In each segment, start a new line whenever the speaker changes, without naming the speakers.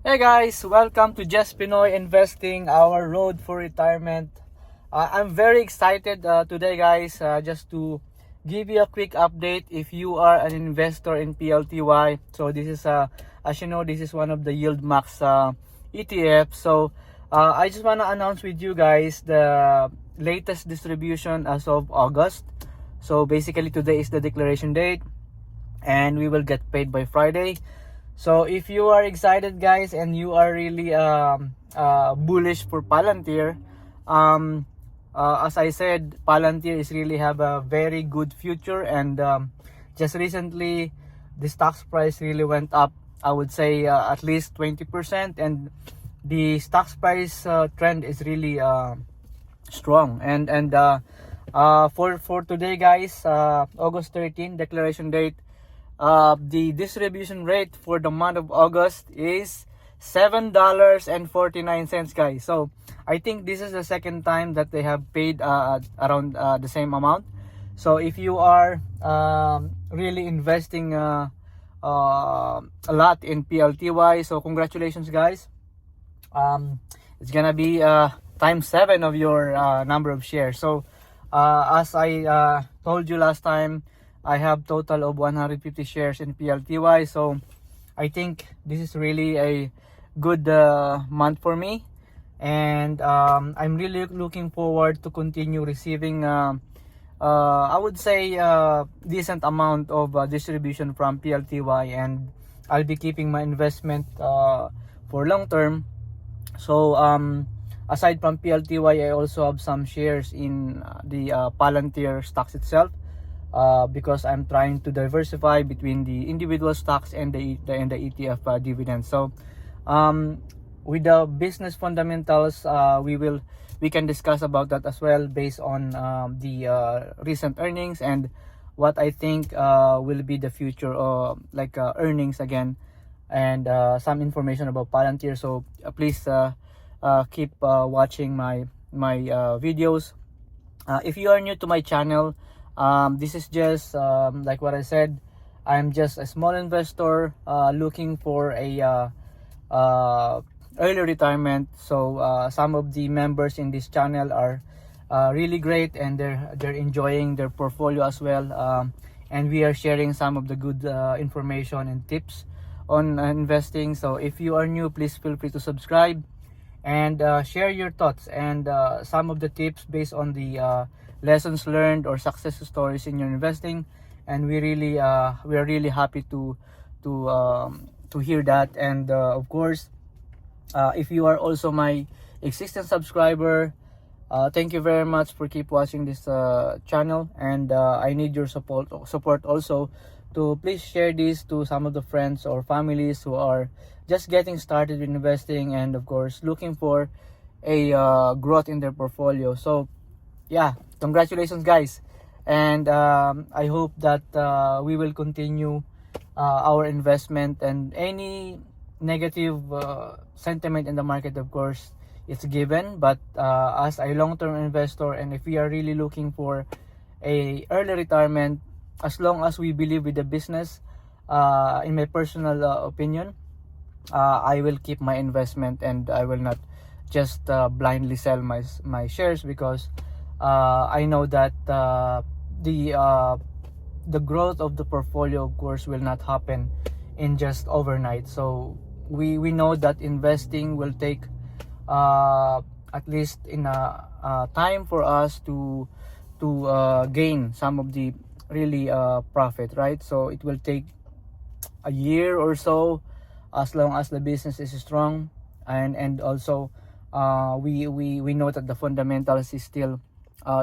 Hey guys, welcome to Just Pinoy Investing, our road for retirement. I'm very excited today guys, just to give you a quick update if you are an investor in PLTY. So this is, as you know, this is one of the Yield Max ETF. So I just want to announce with you guys the latest distribution as of August. So basically today is the declaration date and we will get paid by Friday. So if you are excited guys and you are really bullish for Palantir, as I said, Palantir is really have a very good future, and just recently the stock price really went up. I would say at least 20%, and the stock price trend is really strong. And for today guys, August 13 declaration date, the distribution rate for the month of August is $7.49 guys. So I think this is the second time that they have paid around the same amount. So if you are really investing a lot in PLTY, so congratulations guys. It's gonna be times 7 of your number of shares. So as I told you last time, I have total of 150 shares in PLTY. So I think this is really a good month for me, and I'm really looking forward to continue receiving I would say decent amount of distribution from PLTY, and I'll be keeping my investment for long term. So aside from PLTY, I also have some shares in the Palantir stocks itself, because I'm trying to diversify between the individual stocks and the ETF dividends. So with the business fundamentals, we can discuss about that as well, based on the recent earnings and what I think will be the future earnings again, and some information about Palantir. So please keep watching my videos. If you are new to my channel, this is just like what I said, I'm just a small investor looking for a early retirement. So some of the members in this channel are really great, and they're enjoying their portfolio as well, and we are sharing some of the good information and tips on investing. So if you are new, please feel free to subscribe and share your thoughts and some of the tips based on the lessons learned or success stories in your investing. And we are really happy to hear that. And of course, if you are also my existing subscriber, thank you very much for keep watching this channel, and I need your support also to please share this to some of the friends or families who are just getting started with investing, and of course looking for a growth in their portfolio. So yeah, congratulations guys, and I hope that we will continue our investment, and any negative sentiment in the market, of course, it's given. But as a long-term investor, and if we are really looking for a early retirement, as long as we believe with the business, in my personal opinion, I will keep my investment, and I will not just blindly sell my shares, because I know that the growth of the portfolio, of course, will not happen in just overnight. So we know that investing will take at least in a time for us to gain some of the really profit, right? So it will take a year or so, as long as the business is strong, and also we know that the fundamentals is still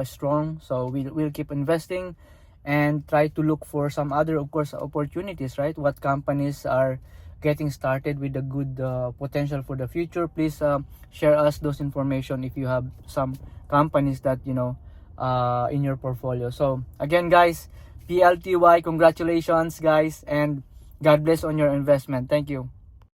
strong. So we'll keep investing and try to look for some other, of course, opportunities, right? What companies are getting started with a good potential for the future. Please share us those information if you have some companies that you know in your portfolio. So again guys, PLTY, congratulations guys, and God bless on your investment. Thank you.